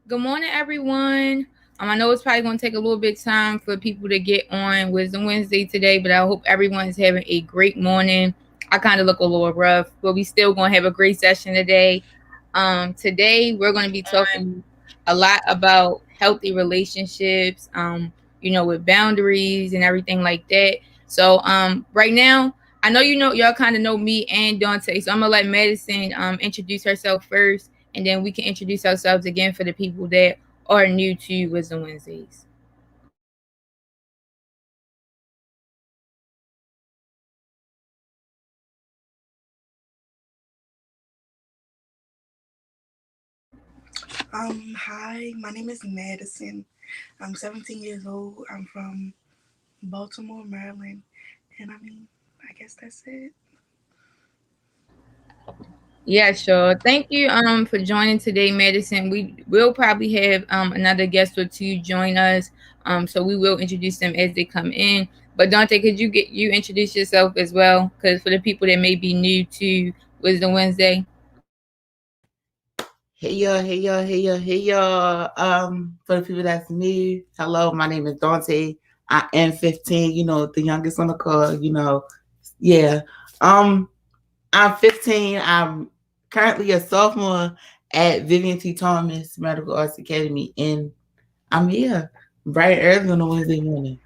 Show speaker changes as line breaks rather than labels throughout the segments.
Good morning, everyone. I know it's probably going to take a little bit of time for people to get on Wisdom Wednesday today, but I hope everyone's having a great morning. I kind of look a little rough, but we still going to have a great session today. Today we're going to be talking a lot about healthy relationships, with boundaries and everything like that. So, right now, I know y'all kind of know me and Dante, so I'm gonna let Madison introduce herself first, and then we can introduce ourselves again for the people that are new to Wisdom Wednesdays.
Hi, my name is Madison. I'm 17 years old. I'm from Baltimore, Maryland. And I guess that's it.
Yeah, sure. Thank you for joining today, Madison. We will probably have another guest or two join us. So we will introduce them as they come in. But Dante, could you introduce yourself as well? Because for the people that may be new to Wisdom Wednesday.
Hey y'all. For the people that's new, hello, my name is Dante. I am 15, the youngest on the call. Yeah. Um, I'm 15. I'm currently a sophomore at Vivian T. Thomas Medical Arts Academy, and I'm here bright and early on a Wednesday morning.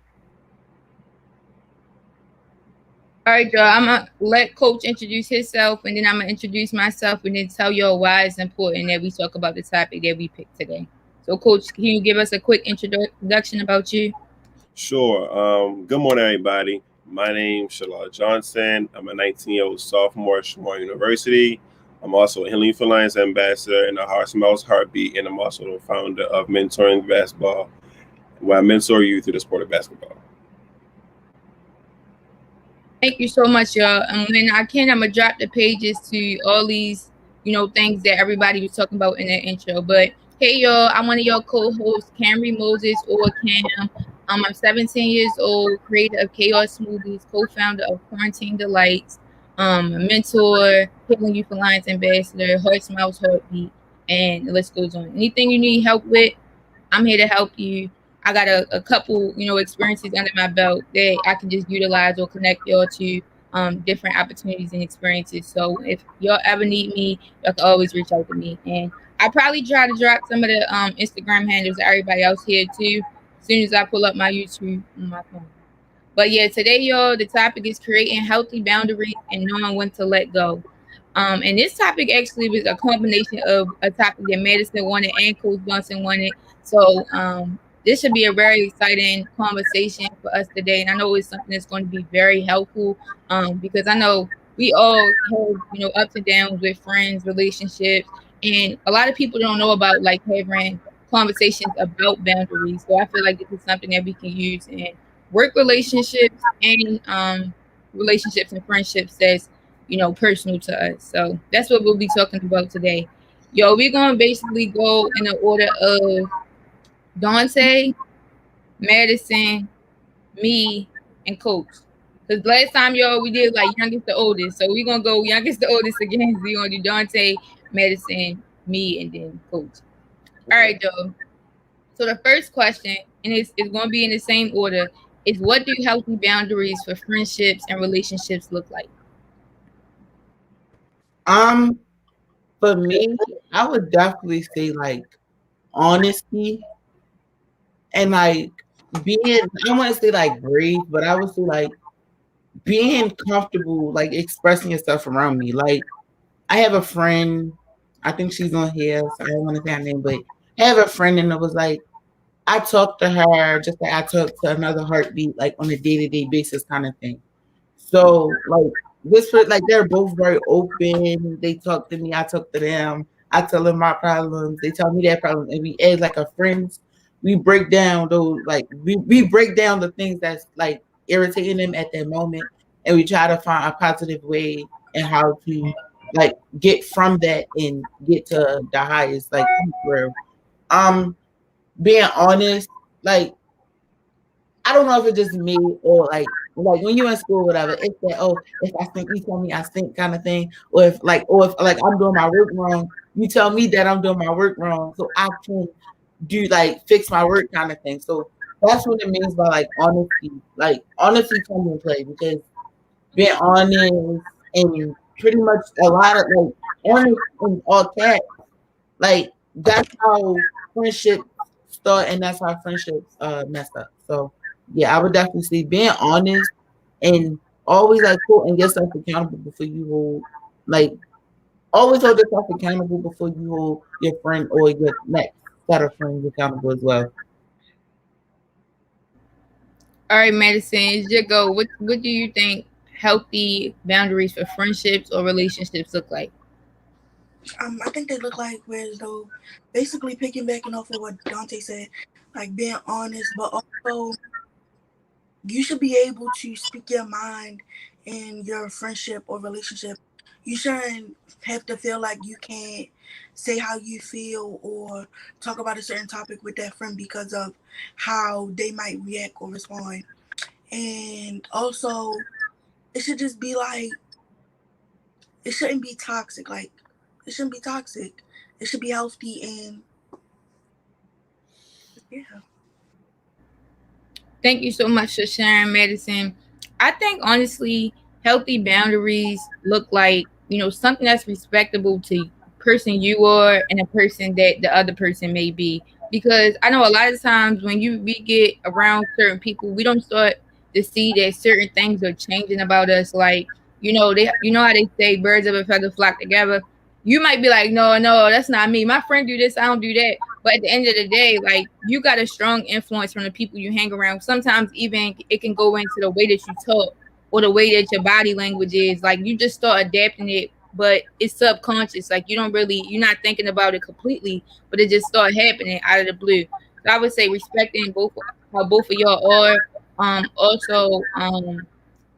All right, y'all. I'm gonna let Coach introduce himself, and then I'm gonna introduce myself, and then tell y'all why it's important that we talk about the topic that we picked today. So, Coach, can you give us a quick introduction about you?
Sure. Good morning, everybody. My name's Shalal Johnson. I'm a 19-year-old sophomore at Shamar University. I'm also a Healing for Lions ambassador and a Heart Smells Heartbeat, and I'm also the founder of Mentoring Basketball, where I mentor you through the sport of basketball.
Thank you so much, y'all. And when I can, I'm gonna drop the pages to all these, things that everybody was talking about in their intro. But hey, y'all, I'm one of your co-hosts, Camry Moses or Cam. I'm 17 years old, creator of Chaos Smoothies, co-founder of Quarantine Delights, a mentor, Healing Youth Alliance ambassador, Heart Smiles Heartbeat, and the list goes on. Anything you need help with, I'm here to help you. I got a couple, experiences under my belt that I can just utilize or connect y'all to different opportunities and experiences. So if y'all ever need me, y'all can always reach out to me. And I probably try to drop some of the Instagram handles of everybody else here too, as soon as I pull up my YouTube on my phone. But yeah, today, y'all, the topic is creating healthy boundaries and knowing when to let go. And this topic actually was a combination of a topic that Madison wanted and Coach Johnson wanted. So this should be a very exciting conversation for us today. And I know it's something that's going to be very helpful because I know we all have, ups and downs with friends, relationships. And a lot of people don't know about like having conversations about boundaries. So I feel like this is something that we can use in work relationships and relationships and friendships that's personal to us. So that's what we'll be talking about today. Yo, we're gonna basically go in the order of Dante, Madison, me, and Coach. Because last time, y'all, we did like youngest to oldest. So we're gonna go youngest to oldest again. So we're gonna do Dante, Madison, me, and then Coach. All
Okay.
right, y'all. So the first question, and it's going to be in the same order, is what do healthy boundaries for friendships and relationships look like?
Um, for me, I would definitely say like honesty and like being. I want to say like brave, but I would say like being comfortable, like expressing yourself around me. Like I have a friend, I think she's on here, so I don't want to say her name, but I have a friend and it was like I talk to her just like I talk to another heartbeat, like on a day-to-day basis kind of thing. So like like they're both very open. They talk to me, I talk to them. I tell them my problems. They tell me their problems, and we as like a friends, we break down those like we break down the things that's like irritating them at that moment, and we try to find a positive way and how to like get from that and get to the highest like where um being honest like I don't know if it's just me or like when you're in school, whatever. It's that if I stink, you tell me I stink kind of thing, or if like I'm doing my work wrong, you tell me that I'm doing my work wrong, so I can do like fix my work kind of thing. So that's what it means by like honesty. Like honesty comes in play because being honest and pretty much a lot of like honest in all caps. Like that's how friendships start and that's how friendships mess up. So yeah, I would definitely say being honest and always like holding yourself accountable before you hold like always hold yourself accountable before you hold your friend or your next set of friends accountable as well.
All right, Madison, it's your go. What do you think healthy boundaries for friendships or relationships look like?
I think they look like whereas though basically piggybacking off of what Dante said, like being honest, but also you should be able to speak your mind in your friendship or relationship. You shouldn't have to feel like you can't say how you feel or talk about a certain topic with that friend because of how they might react or respond. And also, it should just be like, it shouldn't be toxic. Like, it shouldn't be toxic. It should be healthy and yeah.
Thank you so much for sharing, Madison. I think honestly, healthy boundaries look like, something that's respectable to person you are and a person that the other person may be. Because I know a lot of times when we get around certain people, we don't start to see that certain things are changing about us. Like, how they say birds of a feather flock together. You might be like, no, no, that's not me. My friend do this, I don't do that. But at the end of the day, like you got a strong influence from the people you hang around. Sometimes even it can go into the way that you talk or the way that your body language is. Like you just start adapting it, but it's subconscious. Like you're not thinking about it completely, but it just start happening out of the blue. So I would say respecting both how both of y'all are. Also,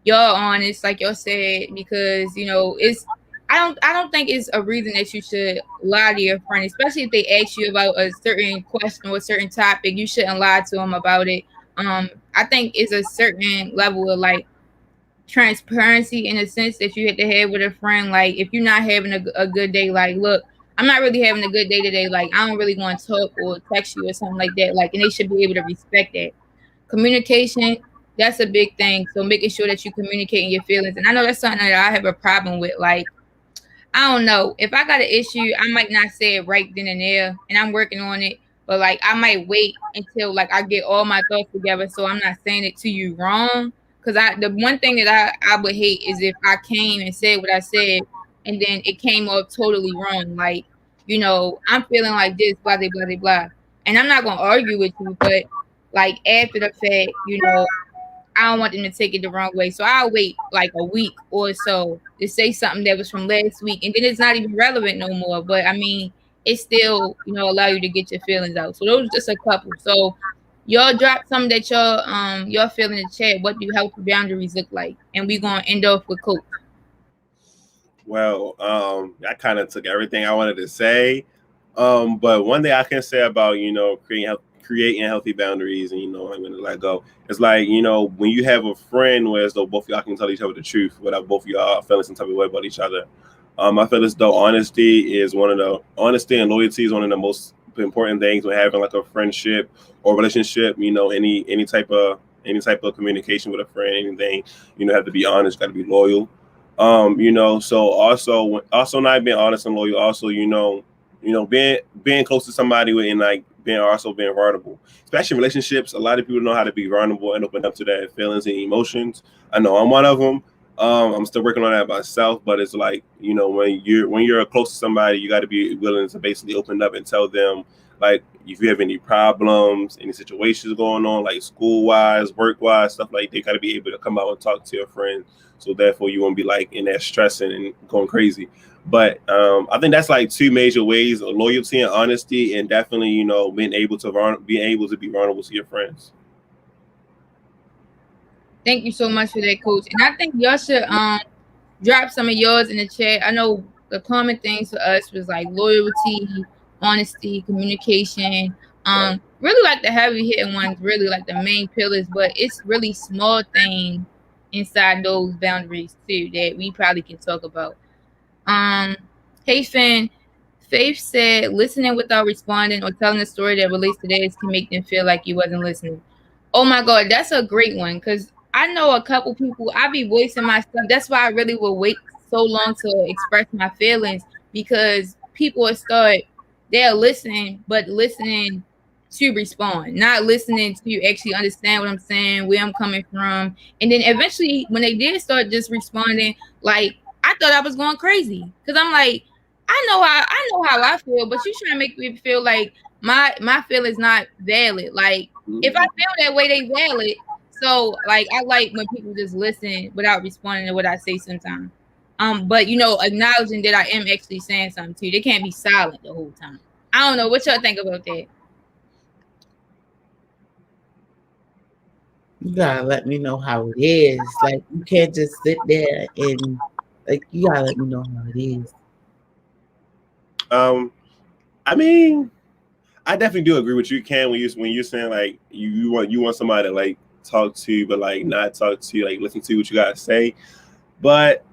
y'all honest, like y'all said, because it's I don't think it's a reason that you should lie to your friend, especially if they ask you about a certain question or a certain topic. You shouldn't lie to them about it. I think it's a certain level of like transparency in a sense that you have to have with a friend. Like if you're not having a good day, like look, I'm not really having a good day today. Like I don't really want to talk or text you or something like that. Like and they should be able to respect that. Communication, that's a big thing. So making sure that you communicating your feelings. And I know that's something that I have a problem with. Like I don't know. If I got an issue, I might not say it right then and there, and I'm working on it. But like, I might wait until like I get all my thoughts together, so I'm not saying it to you wrong. Cause the one thing that I would hate is if I came and said what I said, and then it came off totally wrong. Like, I'm feeling like this, blah blah blah blah, and I'm not gonna argue with you, but like after the fact, I don't want them to take it the wrong way. So I'll wait like a week or so to say something that was from last week. And then it's not even relevant no more. But I mean, it still, allow you to get your feelings out. So those are just a couple. So y'all drop something that y'all feel in the chat. What do healthy boundaries look like? And we're gonna end off with Coach.
Well, I kind of took everything I wanted to say. But one thing I can say about creating healthy boundaries and I'm gonna let go. It's like when you have a friend where as though both of y'all can tell each other the truth without both of y'all feeling some type of way about each other. I feel as though honesty and loyalty is one of the most important things when having like a friendship or relationship. Any type of communication with a friend, anything have to be honest, got to be loyal. So also not being honest and loyal, also being close to somebody and like being vulnerable, especially in relationships. A lot of people know how to be vulnerable and open up to their feelings and emotions. I know I'm one of them. I'm still working on that myself, but it's like when you're close to somebody, you got to be willing to basically open up and tell them like if you have any problems, any situations going on, like school wise, work wise, stuff like they got to be able to come out and talk to your friend. So therefore, you won't be like in there stressing and going crazy. But I think that's like two major ways: loyalty and honesty, and definitely being able to be vulnerable to your friends.
Thank you so much for that, Coach. And I think y'all should drop some of yours in the chat. I know the common things for us was like loyalty, honesty, communication.
Right.
Really like the heavy hitting ones, really like the main pillars, but it's really small things inside those boundaries too that we probably can talk about. Um, hey Finn, Faith said, listening without responding or telling a story that relates to theirs can make them feel like you wasn't listening. Oh my God, that's a great one because I know a couple people, I be voicing my stuff. That's why I really will wait so long to express my feelings because people will start, they're listening, but listening to respond, not listening to actually understand what I'm saying, where I'm coming from. And then eventually, when they did start just responding, like, I thought I was going crazy because I'm like, I know how I feel, but you trying to make me feel like my feelings not valid. Like if I feel that way, they valid. So like I like when people just listen without responding to what I say sometimes. But acknowledging that I am actually saying something too. They can't be silent the whole time. I don't know what y'all think about that.
You gotta let me know how it is. Like you can't just sit there and like you gotta let me know how it is.
Um, I mean, I definitely do agree with you, Ken, when you're saying like you want somebody to like talk to, but like not talk to, like listen to what you gotta say. But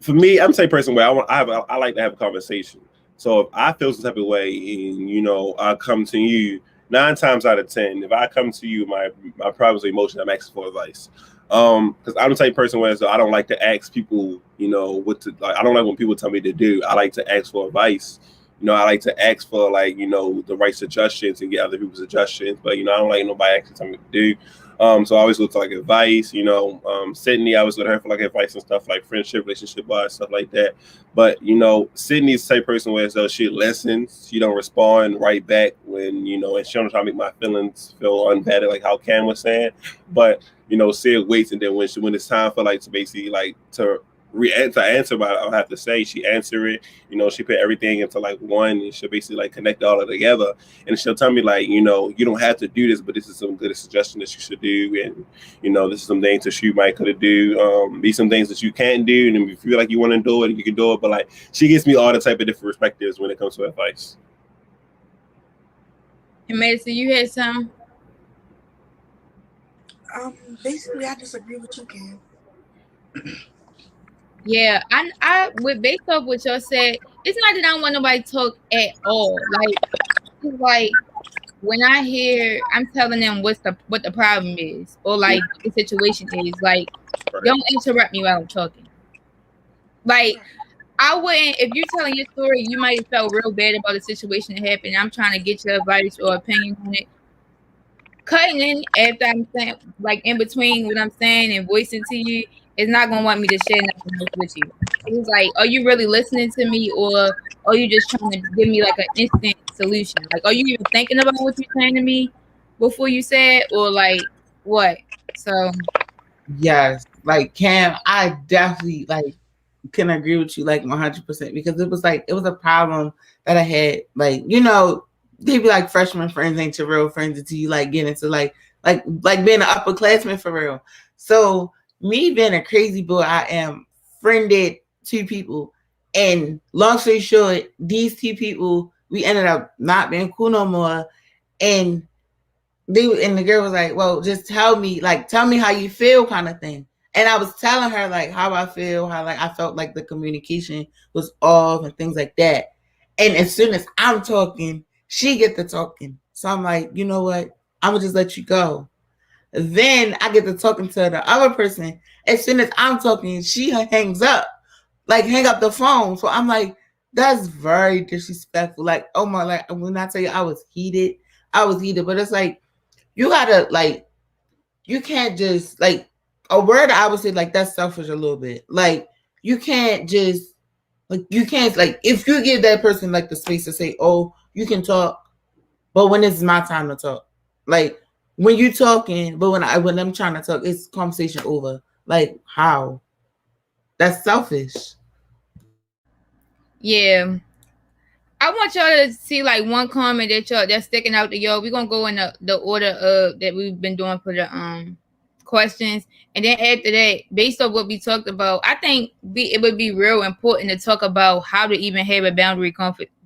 for me, I'm the same person where I like to have a conversation. So if I feel some type of way and I come to you, 9 times out of 10, if I come to you, my problems or emotion, I'm asking for advice. Because I'm the type of person where so I don't like to ask people, what to like. I don't like when people tell me to do. I like to ask for advice. I like to ask for like the right suggestions and get other people's suggestions. But I don't like nobody actually telling me to do. So I always look for like advice, Sydney, I was with her for like advice and stuff like friendship, relationship wise, stuff like that. But Sydney's the type of person where so she listens, she don't respond right back when, and she don't try to make my feelings feel unvetted, like how Cam was saying. But Sid waits, and then when it's time for like to basically like to answer what I'll have to say, she answer it. She put everything into like one, and she'll basically like connect all of it together. And she'll tell me like, you don't have to do this, but this is some good suggestion that you should do, and this is some things that you might could do. These some things that you can't do, and if you feel like you want to do it, you can do it. But like, she gives me all the type of different perspectives when it comes to advice.
And Madison, you had some.
Basically, I disagree with you, Ken.
Yeah, I with based off what y'all said, it's not that I don't want nobody to talk at all. Like it's like when I hear I'm telling them what the problem is or like what the situation is, like don't interrupt me while I'm talking. Like I wouldn't if you're telling your story, you might have felt real bad about the situation that happened. I'm trying to get your advice or opinion on it. Cutting in after I'm saying like in between what I'm saying and voicing to you is not gonna want me to share nothing else with you. It's like, are you really listening to me or are you just trying to give me like an instant solution? Like, are you even thinking about what you're saying to me before you say it, or like what? So
Yes, like Cam, I definitely like can agree with you like 100% because it was a problem that I had. Like they be like freshman friends ain't your real friends until you like get into like being an upperclassman for real. So me being a crazy boy, I am friended two people, and long story short, these two people we ended up not being cool no more, and the girl was like, well, just tell me how you feel kind of thing. And I was telling her like how I feel, how like I felt like the communication was off and things like that. And as soon as I'm talking, she get to talking. So I'm like, you know what? I'm gonna just let you go. Then I get to talking to the other person. As soon as I'm talking, she hangs up, like hang up the phone. So I'm like, that's very disrespectful. Like, oh my, like when I tell you I was heated. But it's like you gotta like you can't just like a word I would say like that's selfish a little bit. Like you can't just like you can't like if you give that person like the space to say, oh, you can talk, but when it's my time to talk. Like when you talking, but when I'm trying to talk, it's conversation over. Like how? That's selfish.
yeah. I want y'all to see like one comment that's sticking out to y'all. We're gonna go in the order of that we've been doing for the questions, and then after that, based on what we talked about, I think it would be real important to talk about how to even have a boundary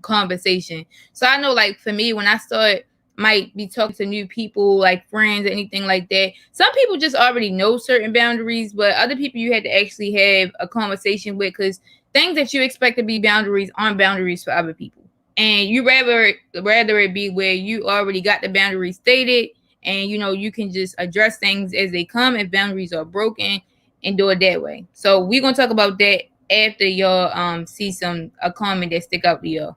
conversation. So I know, like for me, when I start might be talking to new people, like friends, anything like that. Some people just already know certain boundaries, but other people you had to actually have a conversation with because things that you expect to be boundaries aren't boundaries for other people. and you rather it be where you already got the boundaries stated, and you can just address things as they come if boundaries are broken, and do it that way. So we're gonna talk about that after y'all see some a comment that stick out to y'all.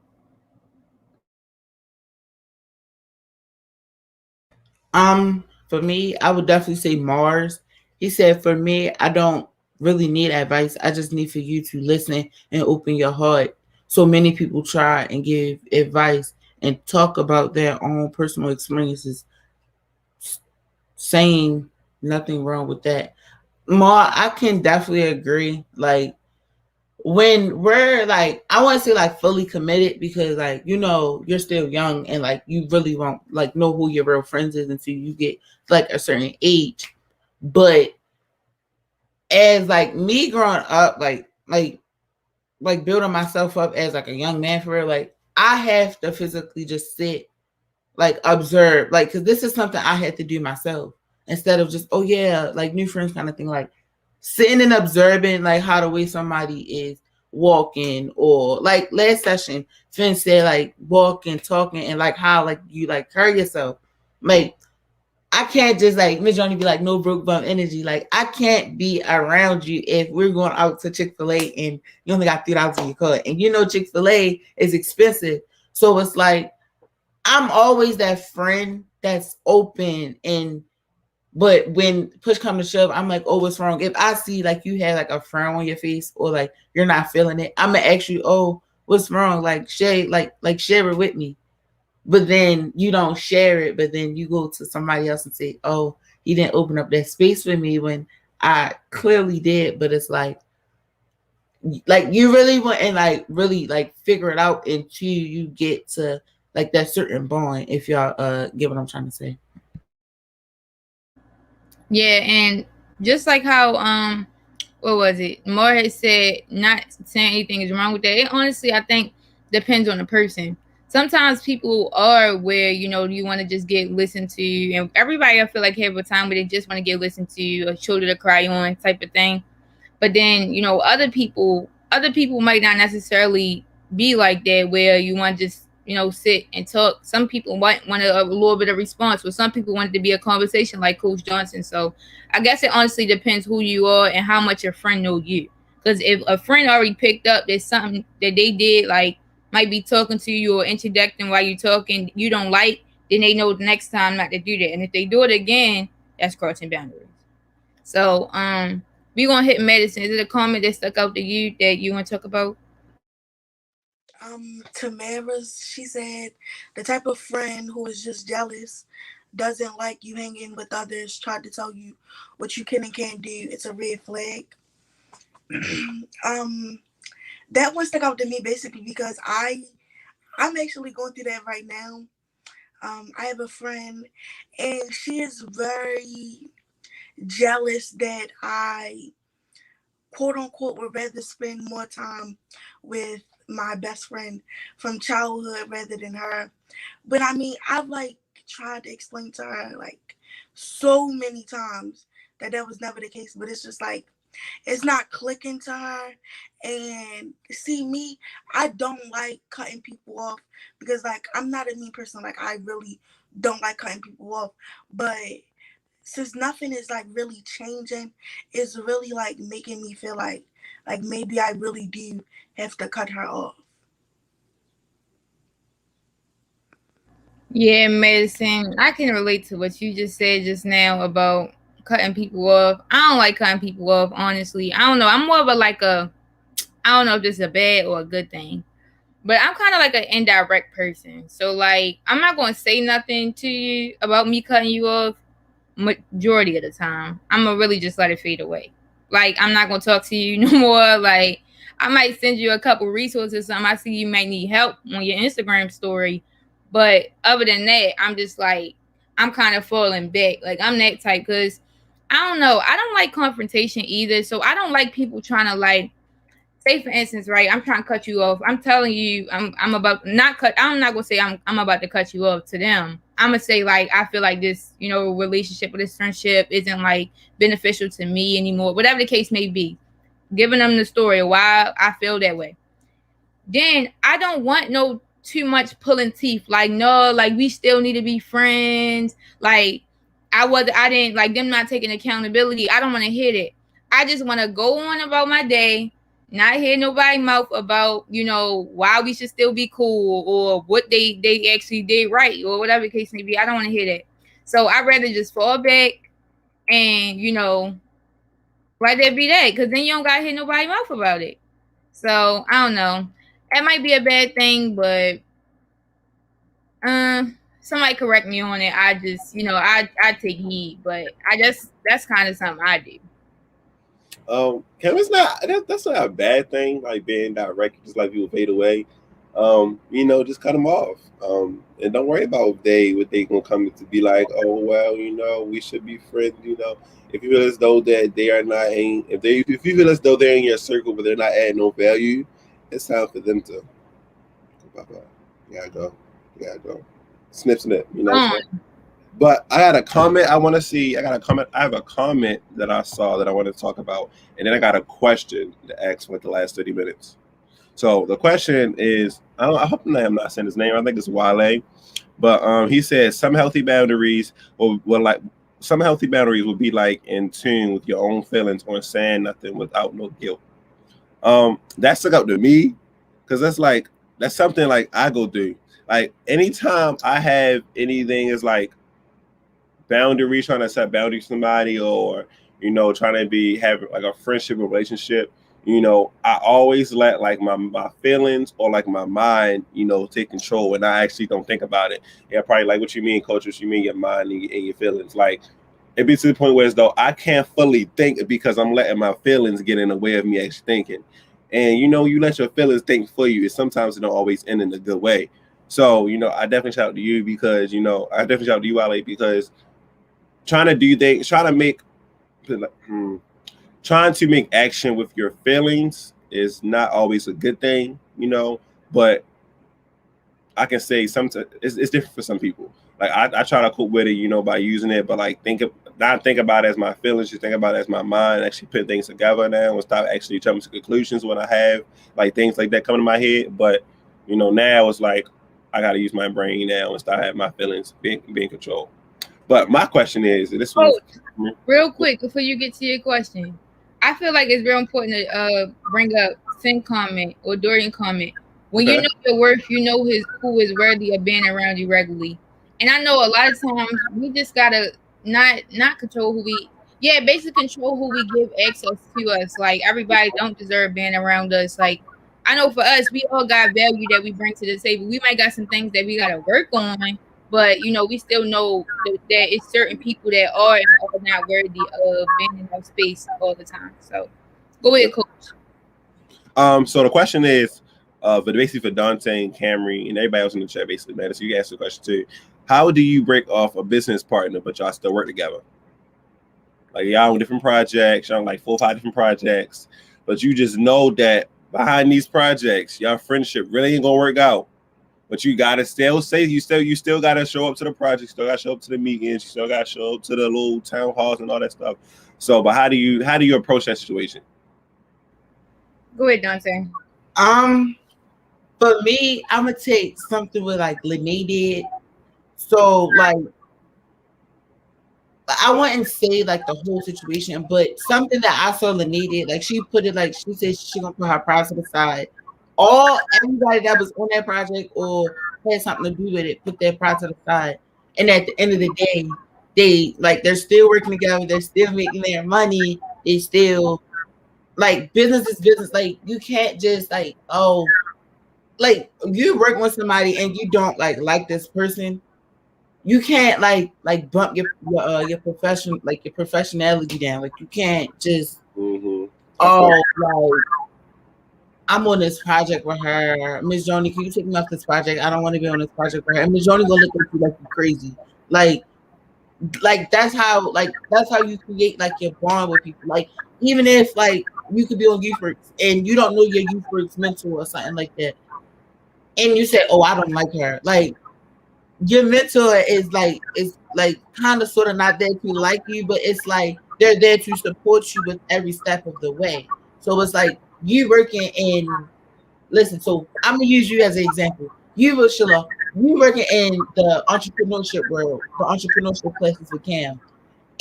For me, I would definitely say Mars. He said, for me, I don't really need advice. I just need for you to listen and open your heart. So many people try and give advice and talk about their own personal experiences, saying nothing wrong with that. Mar, I can definitely agree. Like, when we're like, I want to say like fully committed, because like, you're still young, and like you really won't like know who your real friends is until you get like a certain age. But as like me growing up, like building myself up as like a young man for real, like I have to physically just sit, like observe, like, because this is something I had to do myself, instead of just, oh yeah, like new friends kind of thing, like sitting and observing like how the way somebody is walking, or like last session Finn said, like walking, talking, and like how like you like carry yourself. Like I can't just like Miss Johnny be like no broke bum energy. Like I can't be around you if we're going out to Chick-fil-A and you only got $3 in your card, and Chick-fil-A is expensive. So it's like I'm always that friend that's open, and but when push come to shove, I'm like, oh, what's wrong? If I see like you have like a frown on your face, or like you're not feeling it, I'm gonna ask you, oh, what's wrong? Like share, like share it with me. But then you don't share it, but then you go to somebody else and say, oh, he didn't open up that space for me when I clearly did. But it's like you really want, and like really like figure it out until you get to like that certain bond, if y'all get what I'm trying to say.
Yeah, and just like how what was it? Moore had said not saying anything is wrong with that. It honestly, I think, depends on the person. Sometimes people are where you want to just get listened to, and everybody I feel like have a time where they just want to get listened to, a shoulder to cry on type of thing. But then other people might not necessarily be like that, where you want to just sit and talk. Some people might want a little bit of response, but some people want it to be a conversation, like Coach Johnson. So I guess it honestly depends who you are and how much your friend know you. Because if a friend already picked up that something that they did, like might be talking to you or interjecting while you're talking, you don't like, then they know the next time not to do that. And if they do it again, that's crossing boundaries. So we gonna hit medicine. Is it a comment that stuck out to you that you want to talk about?
Tamara's, she said, the type of friend who is just jealous, doesn't like you hanging with others, tried to tell you what you can and can't do. It's a red flag. um, that one stuck out to me basically because I'm actually going through that right now. I have a friend, and she is very jealous that I, quote unquote, would rather spend more time with my best friend from childhood rather than her. But I mean, I've like tried to explain to her like so many times that that was never the case. But it's just like it's not clicking to her. And see me, I don't like cutting people off because like I'm not a mean person. Like I really don't like cutting people off. But since nothing is like really changing, it's really like making me feel like maybe I really do have to cut her off.
Yeah, medicine. I can relate to what you just said just now about cutting people off. I don't like cutting people off, honestly. I don't know. I'm more of a like a I don't know if this is a bad or a good thing. But I'm kind of like an indirect person. So like I'm not gonna say nothing to you about me cutting you off majority of the time. I'm gonna really just let it fade away. Like I'm not gonna talk to you no more. Like I might send you a couple resources. Something I see you might need help on your Instagram story, but other than that, I'm just like I'm kind of falling back. Like I'm that type because I don't know. I don't like confrontation either. So I don't like people trying to like say for instance, right? I'm trying to cut you off. I'm telling you, I'm about not cut. I'm not gonna say I'm about to cut you off to them. I'm gonna say like I feel like this, relationship or this friendship isn't like beneficial to me anymore. Whatever the case may be, giving them the story of why I feel that way. Then I don't want no too much pulling teeth. Like, no, like we still need to be friends. Like I didn't like them not taking accountability. I don't want to hear it. I just want to go on about my day, not hear nobody mouth about, why we should still be cool or what they actually did right or whatever the case may be. I don't want to hear that. So I'd rather just fall back and, let that be that, because then you don't got to hear nobody mouth about it. So I don't know. That might be a bad thing, but somebody correct me on it. I just, I take heed, but that's kind of something I do.
Kim, that's not a bad thing. Like being direct, just like people fade away. Just cut them off. And don't worry about what they gonna come to be like. Oh well, we should be friends. If you feel as though that they are not in, if you feel as though they're in your circle but they're not adding no value, it's time for them to go bye. You gotta go. Snip, snip. But I got a comment I want to see. I have a comment that I saw that I want to talk about, and then I got a question to ask for the last 30 minutes. So the question is, I hope I'm not saying his name. I think it's Wale, but he said some healthy boundaries will be like in tune with your own feelings or saying nothing without no guilt. That stuck out to me because that's something like I go through. Like anytime I have anything is like boundaries, trying to set boundaries with somebody, or trying to be having like a friendship or relationship, I always let like my feelings or like my mind, take control, and I actually don't think about it. Yeah, probably like what you mean, coach. What you mean, your mind and your feelings. Like it be to the point where as though I can't fully think because I'm letting my feelings get in the way of me actually thinking. And you let your feelings think for you. Sometimes it don't always end in a good way. So I definitely shout out to you because Ale, because trying to make action with your feelings is not always a good thing, but I can say sometimes it's different for some people. Like I try to cope with it, by using it, but like not think about it as my feelings, just think about it as my mind, actually put things together now and stop actually jumping to conclusions when I have like things like that coming to my head. But now it's like I gotta use my brain now and start having my feelings being controlled. But my question is,
real quick before you get to your question, I feel like it's real important to bring up Sin comment or Dorian comment. When you know your worth, you know who is worthy of being around you regularly. And I know a lot of times we just gotta not control basically control who we give access to us. Like everybody don't deserve being around us. Like I know for us, we all got value that we bring to the table. We might got some things that we gotta work on, but we still know that it's certain people that are and are not worthy of being in that space all the time. So go ahead, coach.
So the question is, but basically for Dante and Camry and everybody else in the chat, basically, man. So you can ask the question too. How do you break off a business partner but y'all still work together? Like y'all on different projects, y'all on like 4 or 5 different projects, but you just know that behind these projects, y'all friendship really ain't gonna work out. But you gotta still say you still gotta show up to the project, still gotta show up to the meetings, you still gotta show up to the little town halls and all that stuff. So, but how do you approach that situation?
Go ahead, Dante.
For me, I'm gonna take something with like Lene did. So like I wouldn't say like the whole situation, but something that I saw Lene did, like she put it like she said she gonna put her pride to the side. Everybody that was on that project or had something to do with it, put their pride to the side. And at the end of the day, they're still working together, they're still making their money, they still like business is business. Like you can't just like you work with somebody and you don't like this person. You can't like bump your professionality down. Like you can't just I'm on this project with her. Miss Joni, can you take me off this project? I don't want to be on this project with her. And Miss Joni gonna look at you like you're crazy. Like that's how you create like your bond with people. Like even if like you could be on youth works and you don't know your youth works mentor or something like that, and you say, "Oh, I don't like her," like your mentor is kind of sort of not there to like you, but it's like they're there to support you with every step of the way. So it's like you working in listen, so I'm gonna use you as an example. You were Sheila, you working in the entrepreneurship world, the entrepreneurship classes with Cam.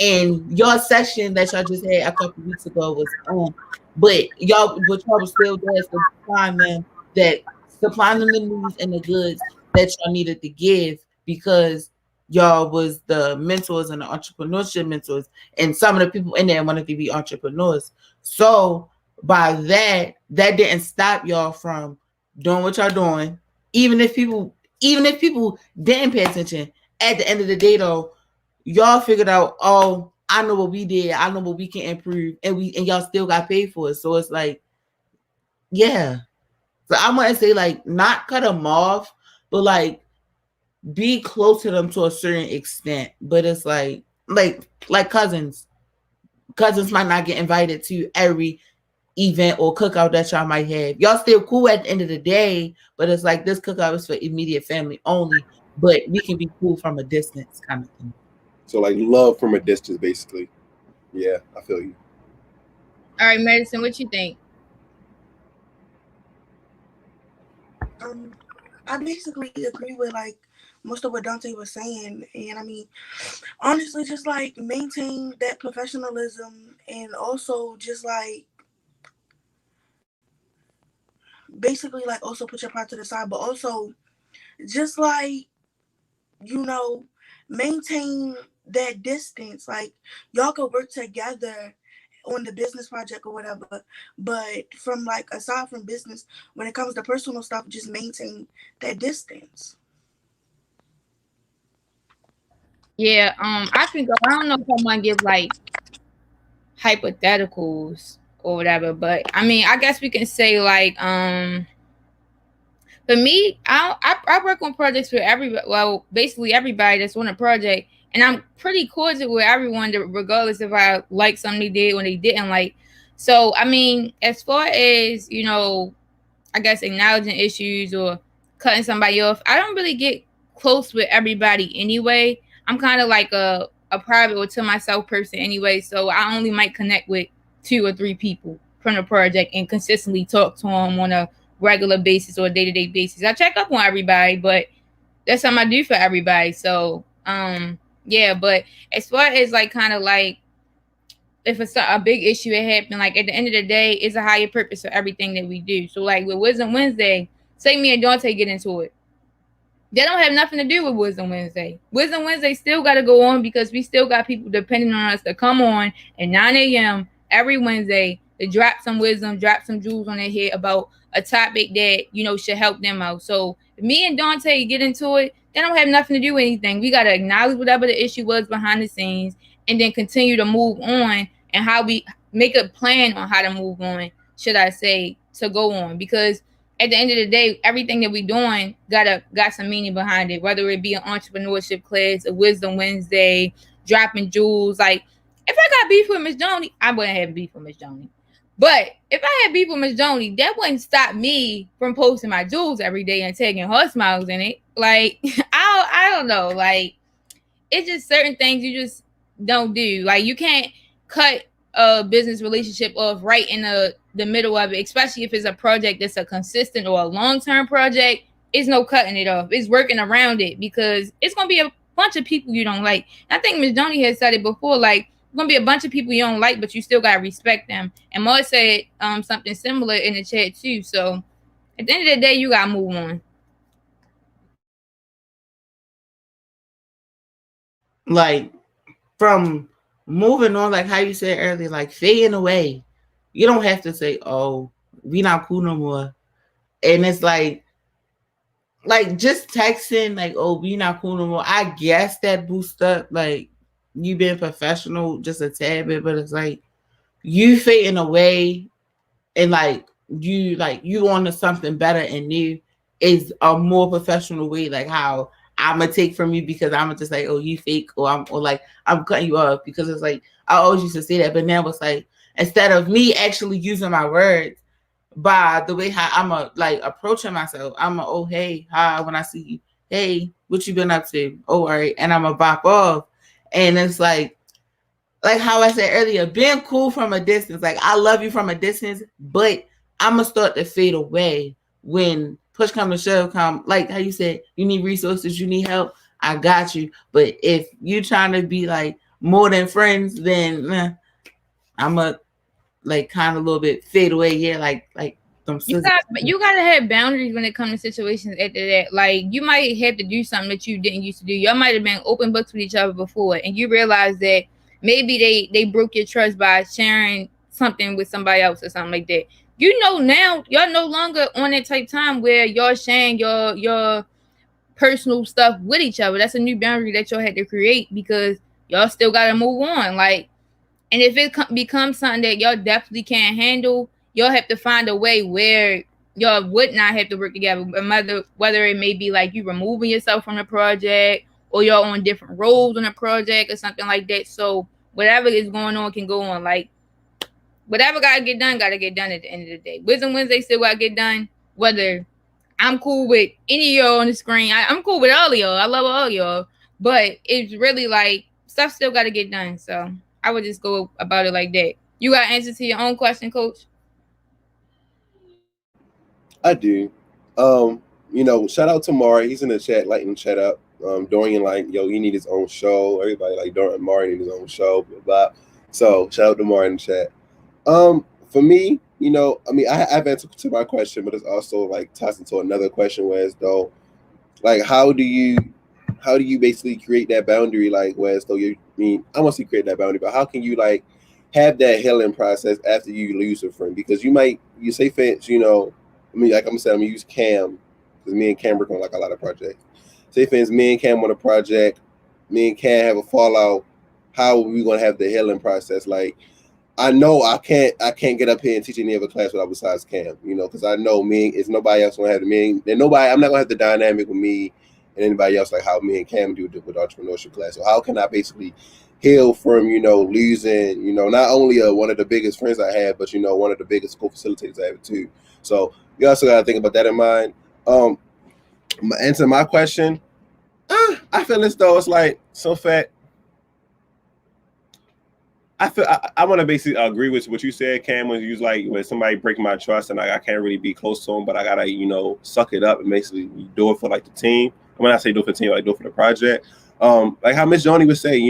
And your session that y'all just had a couple weeks ago was on, but y'all was still there supplying them the news and the goods that y'all needed to give because y'all was the mentors and the entrepreneurship mentors, and some of the people in there wanted to be entrepreneurs. So by that didn't stop y'all from doing what y'all doing, even if people didn't pay attention. At the end of the day, though, y'all figured out, oh, I know what we did, I know what we can improve, and y'all still got paid for it. So it's like, yeah. So I want to say, like, not cut them off, but like be close to them to a certain extent. But it's like cousins. Cousins might not get invited to every event or cookout that y'all might have. Y'all still cool at the end of the day, but it's like this cookout is for immediate family only. But we can be cool from a distance, kind of thing.
So like love from a distance, basically. Yeah, I feel you.
All right, Madison, what you think?
I basically agree with like most of what Dante was saying, and I mean, honestly, just like maintain that professionalism, and also just like basically like also put your pride to the side, but also just like, you know, maintain that distance. Like y'all could work together on the business project or whatever, but from like aside from business, when it comes to personal stuff, just maintain that distance.
Yeah, I think I don't know if I want to give like hypotheticals or whatever, but I mean, I guess we can say like, for me, I work on projects with basically everybody that's on a project, and I'm pretty cordial with everyone, regardless if I like something they did or they didn't like. So I mean, as far as I guess acknowledging issues or cutting somebody off, I don't really get close with everybody anyway. I'm kind of like a private or to myself person anyway, so I only might connect with 2 or 3 people from the project and consistently talk to them on a regular basis or day to day basis. I check up on everybody, but that's something I do for everybody. So yeah, but as far as like kind of like if it's a big issue it happened, like at the end of the day, it's a higher purpose for everything that we do. So like with Wisdom Wednesday, say me and Dante get into it. That don't have nothing to do with Wisdom Wednesday. Wisdom Wednesday still got to go on because we still got people depending on us to come on at 9 a.m. every Wednesday to drop some wisdom, drop some jewels on their head about a topic that, should help them out. So if me and Dante get into it, that don't have nothing to do with anything. We got to acknowledge whatever the issue was behind the scenes and then continue to move on and how we make a plan on how to move on, should I say, to go on. Because at the end of the day, everything that we doing got some meaning behind it. Whether it be an entrepreneurship class, a Wisdom Wednesday, dropping jewels. Like if I got beef with Miss Joni, I wouldn't have beef with Miss Joni. But if I had beef with Miss Joni, that wouldn't stop me from posting my jewels every day and tagging her smiles in it. Like I don't know. Like it's just certain things you just don't do. Like you can't cut a business relationship off right in the middle of it, especially if it's a project that's a consistent or a long-term project. It's no cutting it off. It's working around it because it's gonna be a bunch of people you don't like. I think Ms. Donnie has said it before, like it's gonna be a bunch of people you don't like, but you still gotta respect them. And Mo said something similar in the chat too. So at the end of the day, you gotta move on.
Like from moving on, like how you said earlier, like fading away. You don't have to say, "Oh, we not cool no more," and it's like just texting, like, "Oh, we not cool no more." I guess that boosts up like you being professional just a tad bit, but it's like you fading away and like you on to something better and new is a more professional way, like how I'm gonna take from you because I'm gonna just like, oh, you fake, or like I'm cutting you off because it's like I always used to say that, but now it's like instead of me actually using my words by the way how I'm a like approaching myself, I'm a oh hey hi when I see you, hey what you been up to, oh all right, and I'm a bop off, and it's like how I said earlier, being cool from a distance. Like I love you from a distance, but I'm gonna start to fade away when push come to shove, come like how you said, you need resources, you need help, I got you. But if you trying to be like more than friends, then I'm a like kind of a little bit fade away. Yeah, like them scissors.
You gotta have boundaries when it comes to situations after that. Like you might have to do something that you didn't used to do. Y'all might have been open books with each other before, and you realize that maybe they broke your trust by sharing something with somebody else or something like that. You know now y'all no longer on that type time where y'all sharing your personal stuff with each other. That's a new boundary that y'all had to create because y'all still gotta move on. Like, and if it becomes something that y'all definitely can't handle, y'all have to find a way where y'all would not have to work together. Whether it may be like you removing yourself from the project or y'all on different roles on the project or something like that. So whatever is going on can go on. Like whatever gotta get done at the end of the day. Wisdom Wednesday still gotta get done. Whether I'm cool with any of y'all on the screen, I'm cool with all of y'all. I love all of y'all. But it's really like stuff still gotta get done. So I would just go about it like that. You got answer to your own question, Coach?
I do. Shout out to Mari. He's in the chat, lighting the chat up. Dorian, like, yo, he need his own show. Everybody like Mari need his own show, blah, blah. So shout out to Mari in the chat. For me, I've answered to my question, but it's also like ties into another question where as though, like, how do you basically create that boundary, like, where as though I want to create that boundary, but how can you like have that healing process after you lose a friend? Because you say fans, like I'm gonna use Cam because me and Cam work on like a lot of projects. Say fans, me and Cam on a project, me and Cam have a fallout. How are we gonna have the healing process? Like, I know I can't get up here and teach any other class without besides Cam, because I know me, it's nobody else gonna have and nobody, I'm not gonna have the dynamic with me and anybody else like how me and Cam do with entrepreneurship class. So how can I basically heal from, losing, not only one of the biggest friends I have, but one of the biggest co-facilitators I have too. So you also gotta think about that in mind. Answer my question, I feel as though it's like so fat. I want to basically agree with what you said, Cam, when you was like, when somebody break my trust and I can't really be close to them, but I gotta, suck it up and basically do it for like the team. When I say do it for the team, like do it for the project. Like how Miss Joni would say,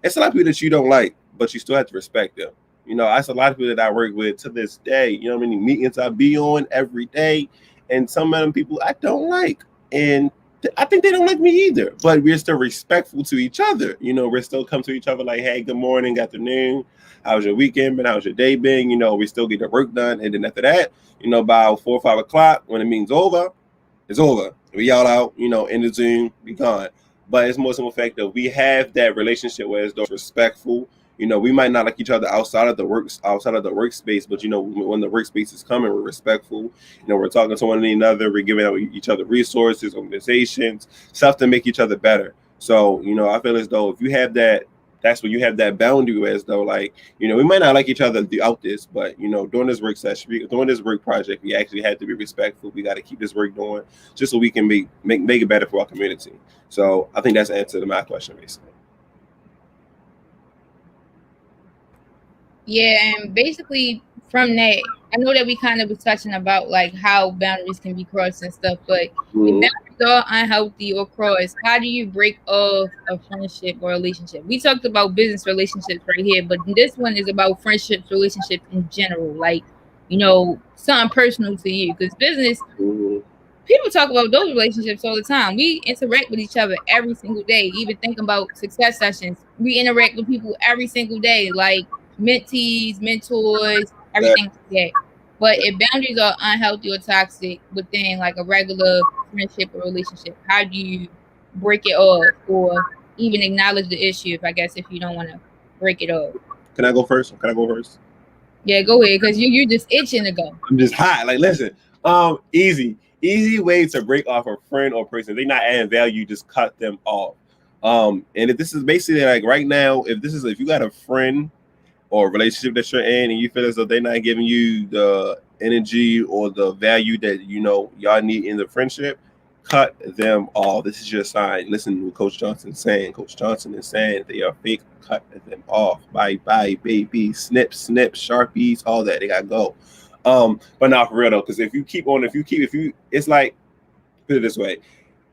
it's a lot of people that you don't like, but you still have to respect them. That's a lot of people that I work with to this day. How many meetings I be on every day, and some of them people I don't like, and I think they don't like me either, but we're still respectful to each other. We're still come to each other like, hey, good morning, afternoon. How's your weekend been? How's your day been? We still get the work done. And then after that, by 4 or 5 o'clock, when the meeting's over, it's over. We all out, in the Zoom, be gone. But it's more simple fact that we have that relationship where it's respectful. We might not like each other outside of the workspace, but when the workspace is coming, we're respectful. We're talking to one another, we're giving out each other resources, organizations, stuff to make each other better. So, I feel as though if you have that, that's when you have that boundary as though like, we might not like each other throughout this, but during this work session, during this work project, we actually have to be respectful. We got to keep this work going just so we can make it better for our community. So I think that's the answer to my question, basically.
Yeah, and basically from that, I know that we kind of was touching about like how boundaries can be crossed and stuff, but if boundaries are unhealthy or crossed, how do you break off a friendship or relationship? We talked about business relationships right here, but this one is about friendships, relationships in general, like something personal to you, because business. People talk about those relationships all the time. We interact with each other every single day. Even think about success sessions. We interact with people every single day, like mentees, mentors, everything like that. But if boundaries are unhealthy or toxic within like a regular friendship or relationship, how do you break it off or even acknowledge the issue if you don't want to break it off?
Can I go first?
Yeah, go ahead, because you're just itching to go.
I'm just hot. Like, listen, easy way to break off a friend or person. If they're not adding value, just cut them off. And if this is basically like right now, if you got a friend or a relationship that you're in and you feel as though they're not giving you the energy or the value that y'all need in the friendship, cut them off. This is your sign. Listen to what Coach Johnson is saying. Coach Johnson is saying they are fake. Cut them off. Bye, baby. Snip, Sharpies, all that. They got to go. But not for real though, because if you, it's like, put it this way.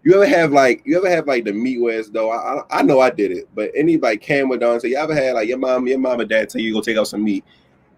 You ever have like the meat wares though? I know I did it, but anybody Kam Donte, you ever had like your mom and dad tell you go take out some meat,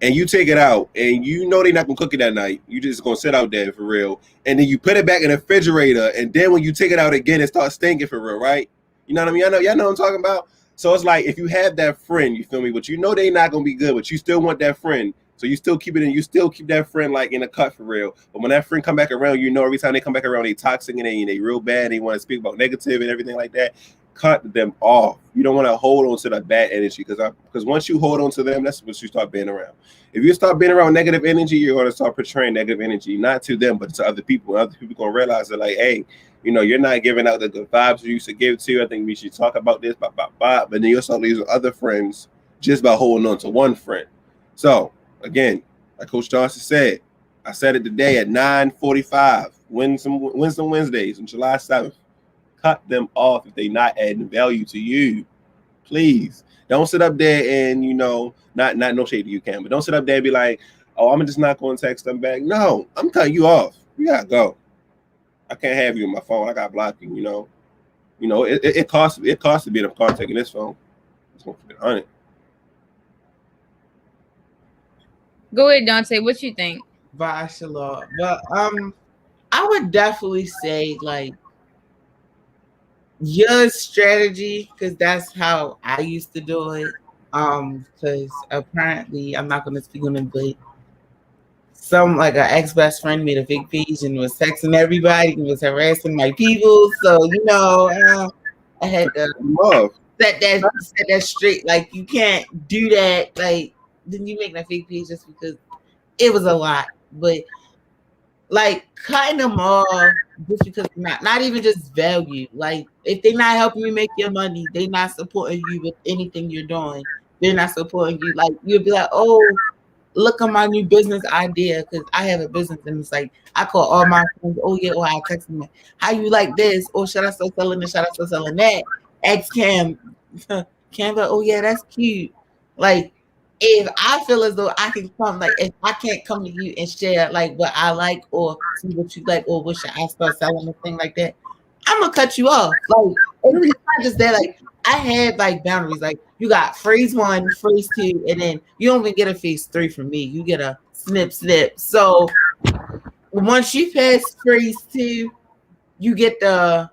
and you take it out, and you know they're not gonna cook it that night. You just gonna sit out there for real, and then you put it back in the refrigerator, and then when you take it out again, it starts stinking for real, right? You know what I mean? Y'all know what I'm talking about. So it's like if you have that friend, you feel me, but you know they not gonna be good, but you still want that friend. So you still keep it in, you still keep that friend like in a cut for real. But when that friend come back around, you know every time they come back around, they toxic and they real bad. They want to speak about negative and everything like that. Cut them off. You don't want to hold on to the bad energy because once you hold on to them, that's what you start being around. If you start being around negative energy, you're going to start portraying negative energy, not to them, but to other people. And other people going to realize that like, hey, you're not giving out the good vibes you used to give to. I think we should talk about this, but then you'll start losing other friends just by holding on to one friend. So again, like Coach Johnson said, I said it today at 9:45. Win some Wednesdays on July 7th. Cut them off if they not adding value to you. Please don't sit up there and not no shade to you, Kam, but don't sit up there and be like, oh, I'm just not going to text them back. No, I'm cutting you off. You gotta go. I can't have you on my phone. I got blocked you. It costs to be in contact in this phone. It's gonna forget on it.
Go ahead, Dante. What you think?
Bye, Shalom. But I would definitely say like your strategy, because that's how I used to do it. Because apparently I'm not gonna speak on it, but some like an ex-best friend made a fake page and was texting everybody and was harassing my people. So I had to set that straight. Like you can't do that. Like then you make that fake page just because it was a lot. But like cutting them off just because not even just value. Like if they're not helping you make your money, they're not supporting you with anything you're doing. They're not supporting you. Like you'll be like, oh, look at my new business idea because I have a business and it's like I call all my friends. Oh yeah, or I text them, how you like this? Or should I start selling this? Should I start selling that? Ask Kam, Canva. Oh yeah, that's cute. Like if I feel as though I can come, like if I can't come to you and share like what I like or see what you like or what should I start selling a thing like that, I'm gonna cut you off. Like it's not just that. Like I had like boundaries. Like you got phrase 1, phrase 2, and then you don't even get a phase 3 from me. You get a snip. So once you pass phrase 2, you get the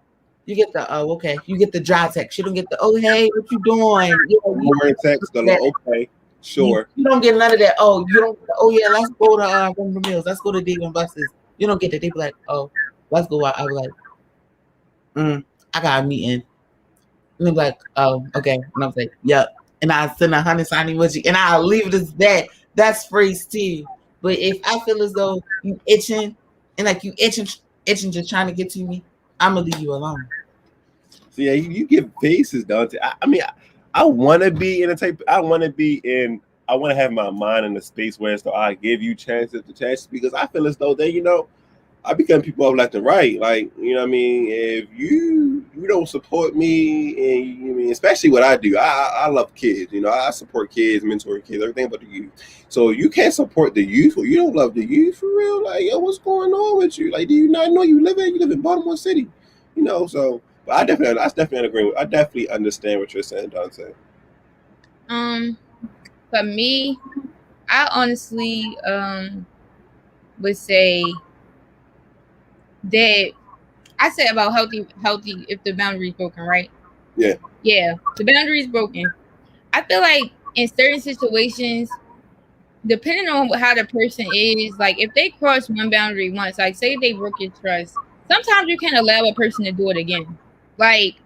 oh okay. You get the dry text. You don't get the oh hey what you doing?
More text. Okay. Sure.
You don't get none of that. Oh, you don't. Oh yeah, let's go to one of the mills. Let's go to Dave and Buster's. You don't get that. They be like, oh, let's go out. I was like, I got a meeting. And they be like, oh, okay. And I was like, yep. And I send a 100 sign emoji, and I'll leave it as that. That's phrase 2. But if I feel as though you itching and like you itching just trying to get to me, I'm gonna leave you alone.
So yeah, you give faces, Dante. I mean. I want to be in a type. I want to have my mind in a space where so I give you chances because I feel as though that I become people up left and right. Like what I mean. If you don't support me, and especially what I do, I love kids. I support kids, mentor kids, everything but the youth. So you can't support the youth or you don't love the youth for real. Like what's going on with you? Like do you not know you live in Baltimore City? So. But I definitely agree with. I definitely understand what you're saying, Dante.
For me, I honestly would say that I said about healthy if the boundary is broken, right?
Yeah.
Yeah, the boundary is broken. I feel like in certain situations, depending on how the person is, like if they cross one boundary once, like say they broke your trust, sometimes you can't allow a person to do it again. Like,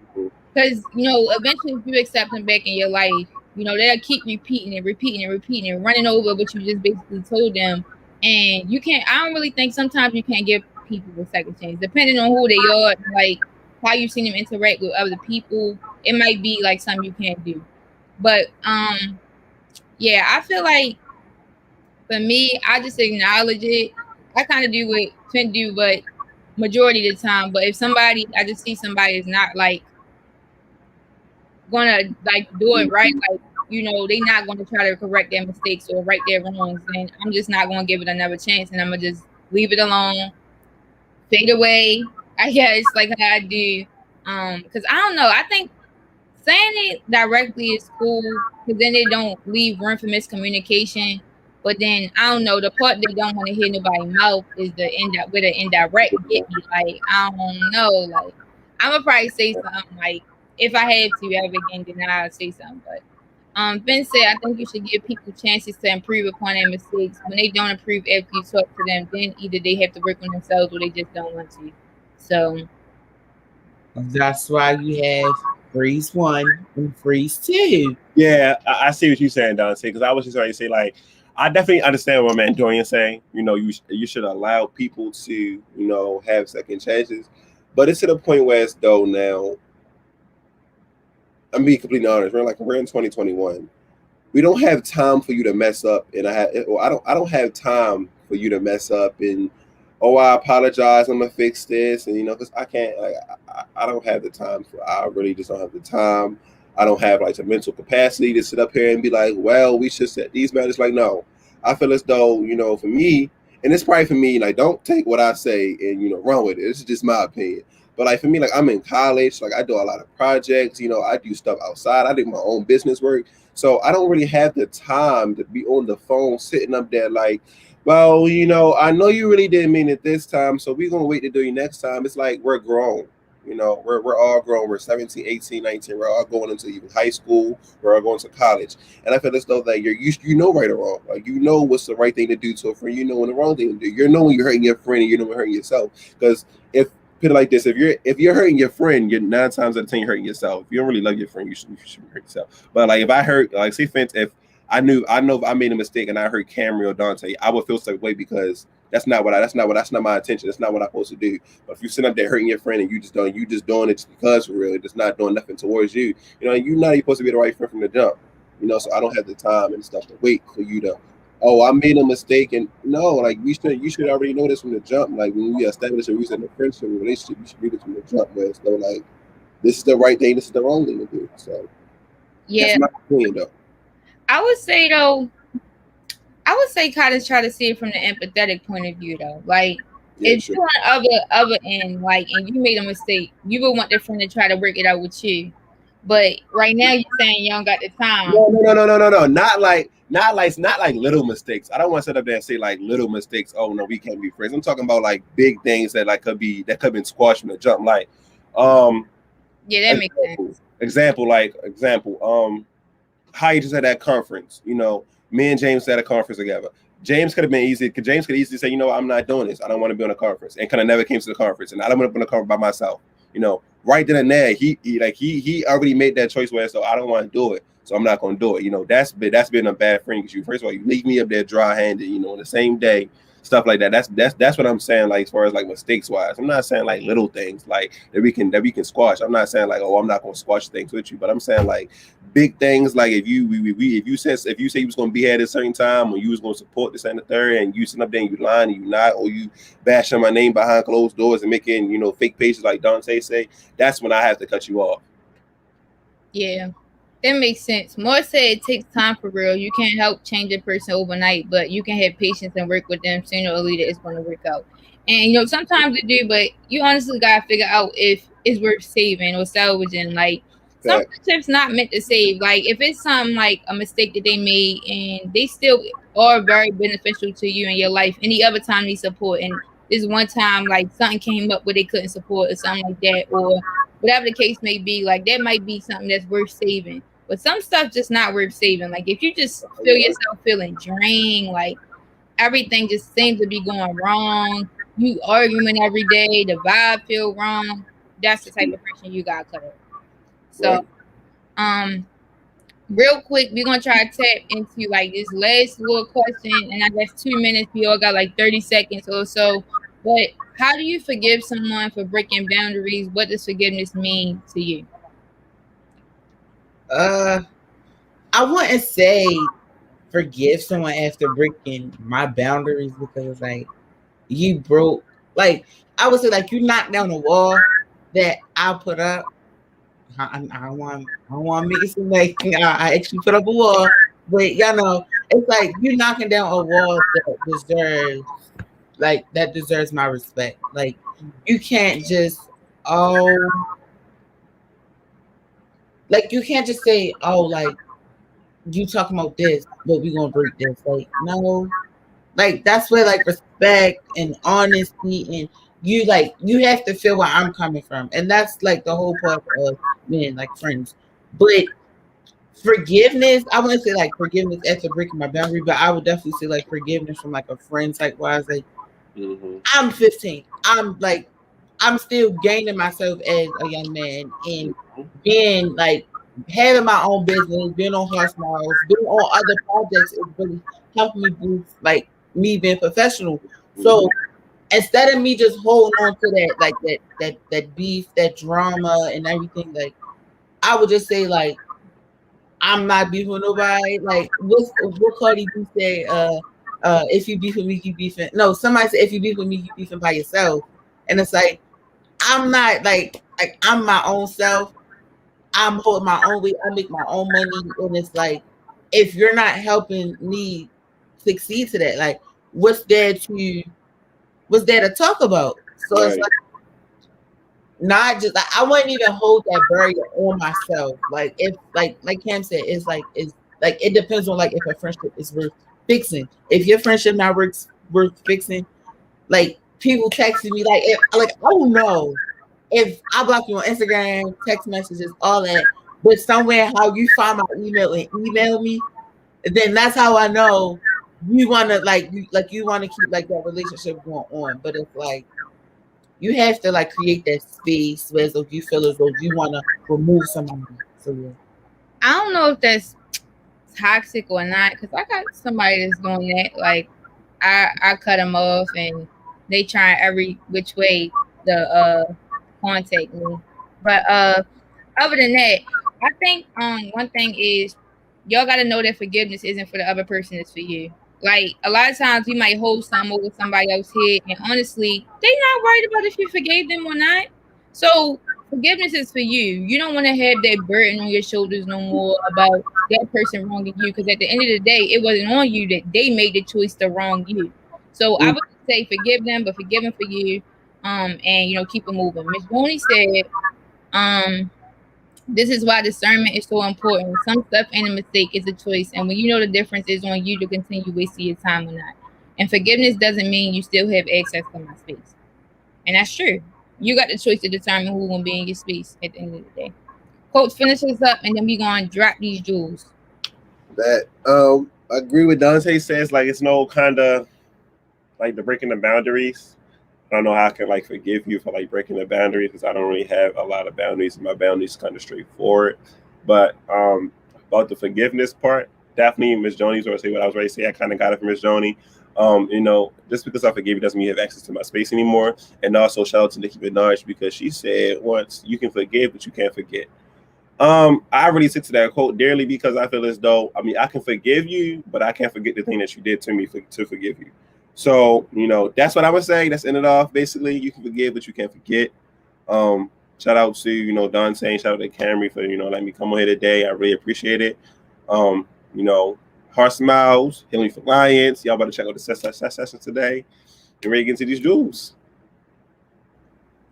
because eventually if you accept them back in your life, they'll keep repeating and running over what you just basically told them. And you can't. I don't really think sometimes you can't give people a second chance, depending on who they are, like how you seen them interact with other people. It might be like something you can't do. But yeah, I feel like for me, I just acknowledge it. I kind of do what Finn do, but majority of the time. But if I just see somebody is not like gonna like do it right, like they not going to try to correct their mistakes or right their wrongs, then I'm just not going to give it another chance, and I'm gonna just leave it alone, fade away. I guess like how I do, because I don't know. I think saying it directly is cool because then they don't leave room for miscommunication. But then I don't know, the part they don't want to hear nobody's mouth is the where the indirect get me. Like I don't know, like I'm gonna probably say something like if I had to ever again, then I'll say something. But Ben said I think you should give people chances to improve upon their mistakes. When they don't improve after you talk to them, then either they have to work on themselves or they just don't want to. So
That's why you have freeze 1 and freeze 2.
Yeah, I see what you're saying, Dante. Because I was just trying to say, like, I definitely understand what man Dorian's saying. You should allow people to, have second chances. But it's to the point where it's though now. I'm being completely honest. We're in 2021. We don't have time for you to mess up, and I don't have time for you to mess up. And I apologize. I'm gonna fix this, and because I can't. I don't have the time for. I really just don't have the time. I don't have like the mental capacity to sit up here and be like, well, we should set these matters. Like, no, I feel as though for me, and it's probably for me. Like, don't take what I say and run with it. This is just my opinion. But like for me, like I'm in college. Like I do a lot of projects. I do stuff outside. I do my own business work. So I don't really have the time to be on the phone sitting up there like, well, I know you really didn't mean it this time, so we're going to wait to do you next time. It's like we're grown. We're all grown. We're 17, 18, 19. We're all going into even high school. We're all going to college. And I feel as though that you know right or wrong. Like what's the right thing to do to a friend. You know when the wrong thing to do. You know when you're hurting your friend and you know when you're hurting yourself. Because put it like this: if you're hurting your friend, you're 9 times out of 10 you're hurting yourself. If you don't really love your friend, you should hurt yourself. But like if I hurt, like say for instance, if I know if I made a mistake and I hurt Camry or Dante, I would feel some way because that's not my intention. That's not what I'm supposed to do. But if you sit up there hurting your friend and you just doing it just because for real, it's not doing nothing towards you. You're not even supposed to be the right friend from the jump. So I don't have the time and stuff to wait for you to. Oh, I made a mistake, and no, like you should already know this from the jump. Like when we establish a reason in a friendship relationship, you should read it from the jump. Where it's like, this is the right thing, this is the wrong thing to do. So
yeah,
that's my opinion, though.
I would say kind of try to see it from the empathetic point of view though. Like if you're on the other end, like and you made a mistake, you would want the friend to try to work it out with you. But right now you're saying you don't got the time.
No. Not like little mistakes. I don't want to sit up there and say like little mistakes. Oh no, we can't be friends. I'm talking about like big things that could have been squashed from the jump. Like,
yeah, that makes sense.
Example, how you just had that conference. Me and James had a conference together. James could have been easy. James could easily say, I'm not doing this. I don't want to be on a conference, and kind of never came to the conference, and I don't want to be on a conference by myself. Right then and there, he already made that choice where so I don't want to do it, so I'm not going to do it. That's been a bad friend because first of all you leave me up there dry-handed, on the same day, stuff like that. That's what I'm saying. Like as far as like mistakes wise, I'm not saying like little things like that we can squash. I'm not saying like I'm not going to squash things with you, but I'm saying like big things like if you say you was going to be here at a certain time or you was going to support this and the third and you sitting up there and you lying and you not or you bashing my name behind closed doors and making fake pages like Dante say, that's when I have to cut you off.
Yeah, that makes sense. More said it takes time for real. You can't help change a person overnight, but you can have patience and work with them. Sooner or later, it's going to work out. And sometimes it do, but you honestly gotta figure out if it's worth saving or salvaging. Like some friendships not meant to save. Like if it's something like a mistake that they made and they still are very beneficial to you in your life. Any other time they support, and this one time like something came up where they couldn't support or something like that, or whatever the case may be, like that might be something that's worth saving. But some stuff just not worth saving. Like if you just feel yourself feeling drained, like everything just seems to be going wrong, you arguing every day, the vibe feel wrong, that's the type of person you got cut off. So real quick, we're gonna try to tap into like this last little question, and I guess 2 minutes, we all got like 30 seconds or so. But how do you forgive someone for breaking boundaries? What does forgiveness mean to you?
I wouldn't say forgive someone after breaking my boundaries because like you broke, like I would say like you knocked down the wall that I put up, I don't want to make it seem like I actually put up a wall, but it's like you knocking down a wall that deserves my respect. Like you can't just oh like you can't just say like you talking about this, but we gonna break this. Like no, like that's where like respect and honesty and you have to feel where I'm coming from, and that's like the whole part of being like friends. But forgiveness, I wouldn't say like forgiveness after breaking my boundary, but I would definitely say like forgiveness from like a friend type wise. Like
Mm-hmm.
I'm 15. I'm still gaining myself as a young man and being like having my own business, being on Horse Miles, being on other projects is really helping me boost like me being professional. So instead of me just holding on to that like that beef, that drama and everything, like I would just say like I'm not beefing with nobody. Like what Cardi B say, if you beef with me, you beefing. No, somebody said if you beef with me, you beefing by yourself. And it's like I'm not like I'm my own self. I'm holding my own weight. I make my own money, and it's like if you're not helping me succeed to that, like what's there to talk about? So it's
Right.
like not just like I wouldn't even hold that barrier on myself. Like if like Cam said, it's like it depends on like if a friendship is worth fixing. If your friendship not worth fixing, like people texting me like oh no, if I block you on Instagram, text messages, all that, but somewhere how you find my email and email me, then that's how I know you wanna you wanna keep like that relationship going on. But it's like you have to like create that space where so you feel as though you wanna remove somebody. So yeah.
I don't know if that's toxic or not, because I got somebody that's doing that. Like I cut them off and they try every which way to contact me. But other than that, I think one thing is y'all gotta know that forgiveness isn't for the other person, it's for you. Like a lot of times we might hold some over somebody else's head, and honestly, they not worried about if you forgave them or not. So forgiveness is for you. You don't want to have that burden on your shoulders no more about that person wronging you, because at the end of the day, it wasn't on you that they made the choice to wrong you. So I would say forgive them, but forgive them for you. And keep it moving. Miss Boney said, this is why discernment is so important. Some stuff ain't a mistake, it's a choice. And when you know the difference is on you to continue wasting your time or not. And forgiveness doesn't mean you still have access to my space. And that's true. You got the choice to determine who gonna be in your space at the end of the day. Coach, finish this up and then we gonna drop these jewels.
That I agree with Dante says, like it's no kind of like the breaking the boundaries. I don't know how I can like forgive you for like breaking the boundaries because I don't really have a lot of boundaries. And my boundaries kind of straightforward. But about the forgiveness part, definitely Miss Joni's always say what I was ready to say. I kind of got it from Miss Joni. Just because I forgive you doesn't mean you have access to my space anymore. And also shout out to Nicki Minaj because she said once you can forgive, but you can't forget. I really stick to that quote dearly because I feel as though I can forgive you, but I can't forget the thing that you did to me to forgive you. So that's what I would say. That's ended off. Basically, you can forgive, but you can't forget. Shout out to Don saying shout out to Camry for letting me come on here today. I really appreciate it. Um, you know, Heart Smiles, Healing for Lions. Y'all better check out the session today. And ready to get into these jewels.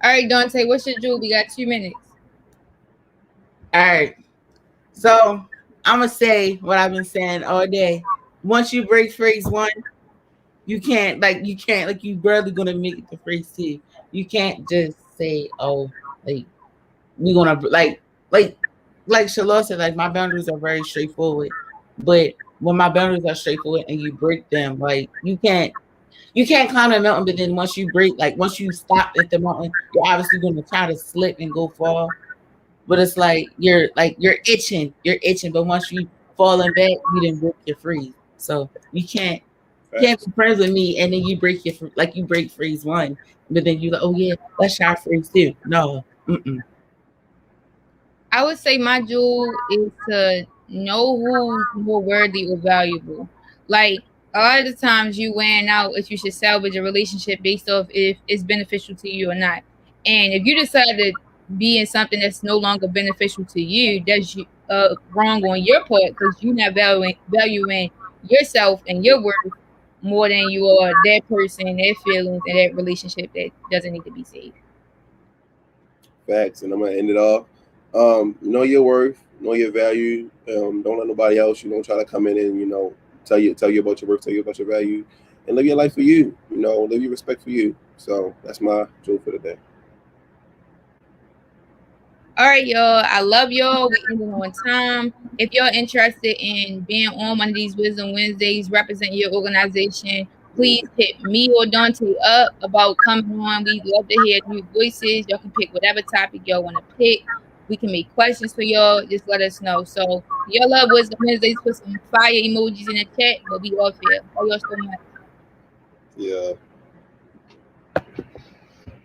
All right, Dante, what's your jewel? We got 2 minutes.
All right. So I'm gonna say what I've been saying all day. Once you break phrase one, you can't you barely gonna make it to phrase two. You can't just say, oh, like we gonna like Shalom said, like my boundaries are very straightforward. But when my boundaries are straightforward and you break them, like you can't climb the mountain, but then once you stop at the mountain, you're obviously gonna try to slip and go fall. But it's like you're itching. But once you falling back, you didn't break your freeze. So you can't
Facts.
be friends with me, and then you break you break freeze one, but then you like, oh yeah, let's try freeze two. No,
I would say my jewel is to know who's more worthy or valuable. Like a lot of the times you weighing out if you should salvage a relationship based off if it's beneficial to you or not. And if you decide to being something that's no longer beneficial to you, that's wrong on your part because you're not valuing yourself and your worth more than you are that person, their feelings, and that relationship that doesn't need to be saved.
Facts, and I'm gonna end it off. Know your worth, know your value. Don't let nobody else, try to come in and tell you about your worth, tell you about your value, and live your life for you. Live your respect for you. So that's my joke for the day.
All right, y'all. I love y'all. We ending on time. If y'all interested in being on one of these Wisdom Wednesdays, representing your organization, please hit me or Dante up about coming on. We love to hear new voices. Y'all can pick whatever topic y'all want to pick. We can make questions for y'all. Just let us know. So, y'all love Wisdom Wednesdays. Put some fire emojis in the chat. But we off here. Thank y'all so much.
Yeah.